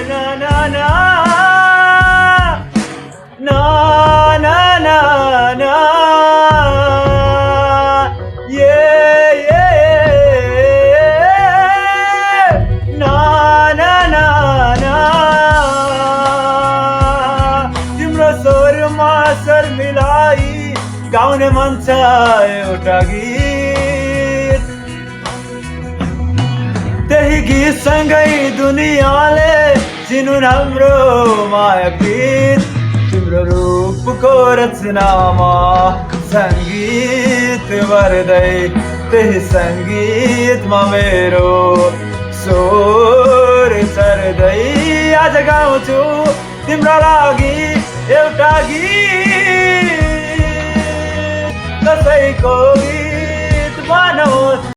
na na na na na na na yeah yeah na na na na तिम्रो स्वरमा स्वर मिलाई गाउने मन छ एउटा गीत त्यही गीत सँगै दुनियाँले चिनुन् हाम्रो माया गीत तिम्रो रूपको रचनामा सङ्गीत भर्दै त्यही सङ्गीतमा मेरो स्वर चढ्दै आज गाउँछु तिम्रो लागि एउटा गीत कसैको गीत